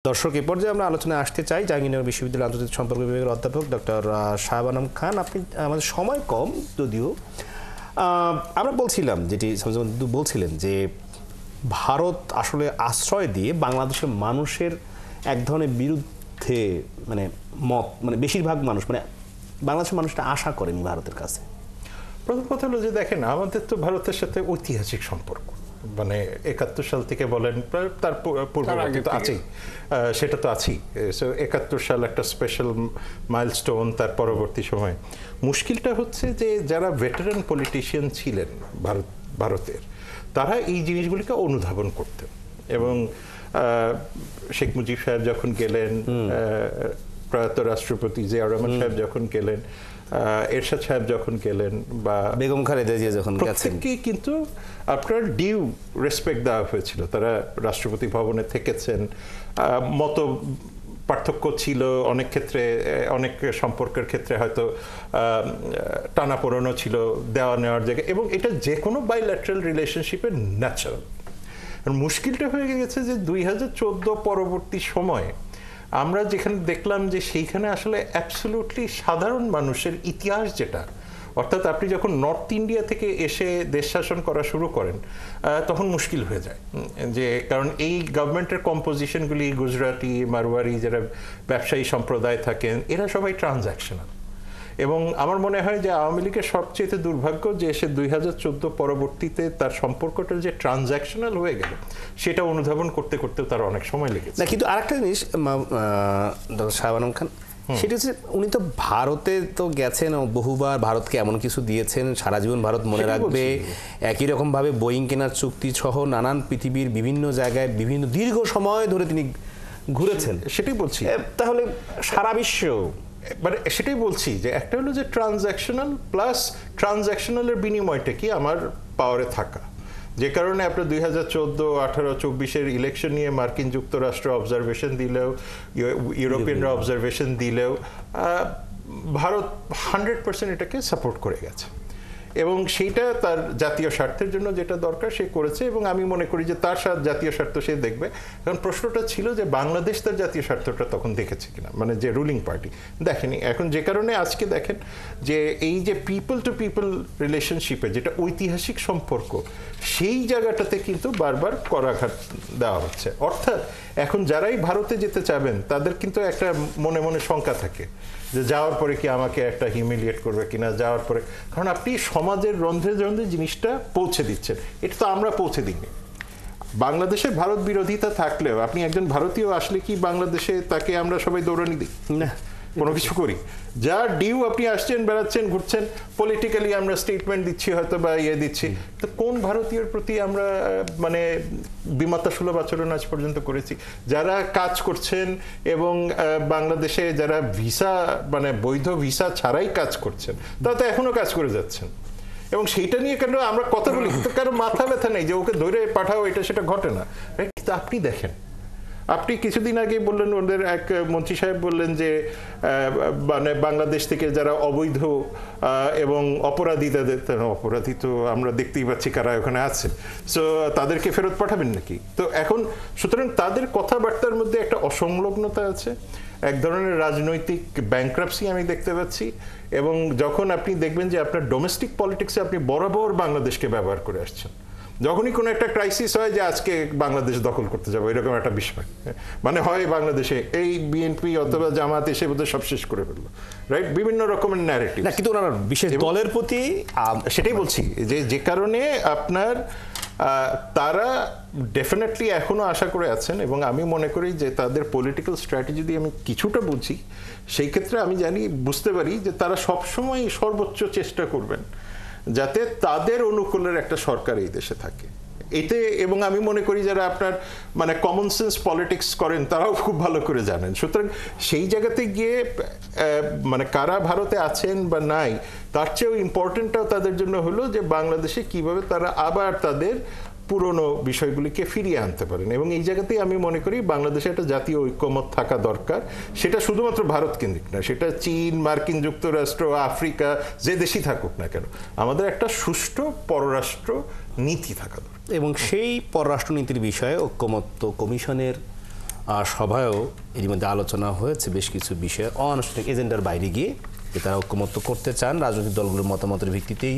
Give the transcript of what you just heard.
দর্শক এ পর্যায়ে আমরা আলোচনায় আসতে চাই জাহাঙ্গীরনগর বিশ্ববিদ্যালয়ের আন্তর্জাতিক সম্পর্ক বিভাগের অধ্যাপক ডক্টর শাহবানম খান। আপনি আমাদের সময় কম যদিও আমরা বলছিলাম যেটি বলছিলেন যে ভারত আসলে আশ্রয় দিয়ে বাংলাদেশের মানুষের এক ধরনের বিরুদ্ধে মানে মত মানে বেশিরভাগ মানুষ মানে বাংলাদেশের মানুষটা আশা করেনি ভারতের কাছে। প্রথম কথা হলো যে দেখেন আমাদের তো ভারতের সাথে ঐতিহাসিক সম্পর্ক, মানে ৭১ সাল থেকে বলেন তার পূর্বে তো আছেই, সেটা তো আছেই। ৭১ সাল একটা স্পেশাল মাইলস্টোন। তার পরবর্তী সময় মুশকিলটা হচ্ছে যে যারা ভেটারান পলিটিশিয়ান ছিলেন ভারতের তারা এই জিনিসগুলিকে অনুধাবন করতেন। এবং শেখ মুজিব সাহেব যখন গেলেন, প্রয়াত রাষ্ট্রপতি জিয়াউর রহমান সাহেব যখন গেলেন, এরশাদ সাহেব যখন গেলেন, বা বেগম খালেদা জিয়া যখন গেছেন, প্রত্যেককেই কিন্তু আপনার ডিউ রেসপেক্ট দেওয়া হয়েছিল। তারা রাষ্ট্রপতি ভবনে থেকেছেন, মত পার্থক্য ছিল অনেক ক্ষেত্রে, অনেক সম্পর্কের ক্ষেত্রে হয়তো টানাপোড়েনও ছিল দেওয়া নেওয়ার জায়গায়, এবং এটা যে কোনো বাইল্যাটারাল রিলেশনশিপের ন্যাচারাল। মুশকিলটা হয়ে গেছে যে ২০১৪ পরবর্তী সময়ে আমরা যেখানে দেখলাম যে সেইখানে আসলে অ্যাবসলিউটলি সাধারণ মানুষের ইতিহাস যেটা, অর্থাৎ আপনি যখন নর্থ ইন্ডিয়া থেকে এসে দেশ শাসন করা শুরু করেন তখন মুশকিল হয়ে যায়। যে কারণ এই গভর্নমেন্টের কম্পোজিশনগুলি গুজরাটি, মারওয়ারি যারা ব্যবসায়ী সম্প্রদায় থাকেন, এরা সবাই ট্রানজ্যাকশনাল। এবং আমার মনে হয় যে আওয়ামী লীগের সবচেয়ে দুর্ভাগ্য যে সে ২০১৪ পরবর্তীতে তার সম্পর্কটা যে ট্রানজ্যাকশনাল হয়ে গেল সেটা অনুধাবন করতে করতে তার অনেক সময় লেগেছে। না, কিন্তু আরেকটা জিনিস ডক্টর শাহবানম খান, সেটা হচ্ছে উনি তো ভারতে তো গেছেন বহুবার, ভারতকে এমন কিছু দিয়েছেন সারা জীবন ভারত মনে রাখবে। একই রকমভাবে বোয়িং কেনার চুক্তি সহ নানান পৃথিবীর বিভিন্ন জায়গায় বিভিন্ন দীর্ঘ সময় ধরে তিনি ঘুরেছেন। সেটাই বলছি, তাহলে সারা বিশ্ব মানে সেটাই বলছি যে একটা হলো যে ট্রানজ্যাকশনাল প্লাস ট্রানজ্যাকশনালের বিনিময়টা কি আমার পাওয়ারে থাকা, যে কারণে আপনার ২০১৪, ১৮, ২৪-এর ইলেকশন নিয়ে মার্কিন যুক্তরাষ্ট্র অবজারভেশন দিলেও, ইউরোপিয়ানরা অবজারভেশন দিলেও ভারত 100% এটাকে সাপোর্ট করে গেছে, এবং সেইটা তার জাতীয় স্বার্থের জন্য যেটা দরকার সে করেছে। এবং আমি মনে করি যে তার জাতীয় স্বার্থ সে দেখবে, কারণ প্রশ্নটা ছিল যে বাংলাদেশ তার জাতীয় স্বার্থটা তখন দেখেছে কিনা, মানে যে রুলিং পার্টি দেখেনি। এখন যে কারণে আজকে দেখেন যে এই যে পিপল টু পিপল রিলেশনশিপে যেটা ঐতিহাসিক সম্পর্ক, সেই জায়গাটাতে কিন্তু বারবার করাঘাত দেওয়া হচ্ছে। অর্থাৎ এখন যারাই ভারতে যেতে চাবেন তাদের কিন্তু একটা মনে মনে শঙ্কা থাকে যে যাওয়ার পরে কি আমাকে একটা হিউমিলিয়েট করবে কিনা, যাওয়ার পরে, কারণ আপনি সমাজের রন্ধ্রে রন্ধ্রে জিনিসটা পৌঁছে দিচ্ছেন। এটা তো আমরা পৌঁছে দিইনি। বাংলাদেশে ভারত বিরোধিতা থাকলেও আপনি একজন ভারতীয় আসলে কি বাংলাদেশে তাকে আমরা সবাই দৌড়ানি দিই না, কোনো কিছু করি? যা ডিউ আপনি আসছেন, বেড়াচ্ছেন, ঘুরছেন, পলিটিক্যালি আমরা স্টেটমেন্ট দিচ্ছি হয়তো বা দিচ্ছি, তো কোন ভারতীয়র প্রতি আমরা মানে বিমাতা সুলভ আচরণ আজ পর্যন্ত করেছি? যারা কাজ করছেন এবং বাংলাদেশে যারা ভিসা মানে বৈধ ভিসা ছাড়াই কাজ করছেন তারা তো এখনো কাজ করে যাচ্ছেন, এবং সেইটা নিয়ে কেন আমরা কথা বলি তো কারো মাথা ব্যথা নেই যে ওকে ধরে পাঠাও, এটা সেটা ঘটে না। কিন্তু আপনি দেখেন, আপনি কিছুদিন আগে বললেন, ওদের এক মন্ত্রী সাহেব বললেন যে মানে বাংলাদেশ থেকে যারা অবৈধ এবং অপরাধী, তাদের অপরাধী তো আমরা দেখতেই পাচ্ছি কারা ওখানে আছে, সো তাদেরকে ফেরত পাঠাবেন নাকি? তো এখন সুতরাং তাদের কথাবার্তার মধ্যে একটা অসংলগ্নতা আছে, এক ধরনের রাজনৈতিক ব্যাংক্রাপসি আমি দেখতে পাচ্ছি। এবং যখন আপনি দেখবেন যে আপনার ডোমেস্টিক পলিটিক্সে আপনি বরাবর বাংলাদেশকে ব্যবহার করে আসছেন, যখনই কোনো একটা ক্রাইসিস হয় যে আজকে বাংলাদেশ দখল করতে যাবো, এরকম একটা বিষয়, মানে হয় বাংলাদেশে এই বিএনপি অথবা জামাত এসে বোধহয় সব শেষ করে ফেললো, রাইট? বিভিন্ন রকমের ন্যারেটিভ, কিন্তু ওনার বিশেষ দলের প্রতি সেটাই বলছি যে কারণে আপনার তারা ডেফিনেটলি এখনো আশা করে আছেন। এবং আমি মনে করি যে তাদের পলিটিক্যাল স্ট্র্যাটেজি দিয়ে আমি কিছুটা বুঝি, সেই ক্ষেত্রে আমি বুঝতে পারি যে তারা সবসময় সর্বোচ্চ চেষ্টা করবেন যাতে তাদের অনুকূলের একটা সরকার এই দেশে থাকে এতে। এবং আমি মনে করি যারা আপনার মানে কমন সেন্স পলিটিক্স করেন তারাও খুব ভালো করে জানেন। সুতরাং সেই জায়গাতে গিয়ে মানে কারা ভারতে আছেন বা নাই, তার চেয়েও ইম্পর্টেন্টটাও তাদের জন্য হলো যে বাংলাদেশে কিভাবে তারা আবার তাদের পুরনো বিষয়গুলিকে ফিরিয়ে আনতে পারেন। এবং এই জায়গাতেই আমি মনে করি বাংলাদেশে একটা জাতীয় ঐক্যমত থাকা দরকার। সেটা শুধুমাত্র ভারত কেন্দ্রিক না, সেটা চীন, মার্কিন যুক্তরাষ্ট্র, আফ্রিকা, যে দেশই থাকুক না কেন, আমাদের একটা সুষ্ঠু পররাষ্ট্র নীতি থাকা দরকার। এবং সেই পররাষ্ট্রনীতির বিষয়ে ঐক্যমত্য কমিশনের সভায়ও এর মধ্যে আলোচনা হয়েছে বেশ কিছু বিষয়ে অনানুষ্ঠানিক এজেন্ডার বাইরে গিয়ে যে তারা ঐক্যমত্য করতে চান রাজনৈতিক দলগুলোর মতামতের ভিত্তিতেই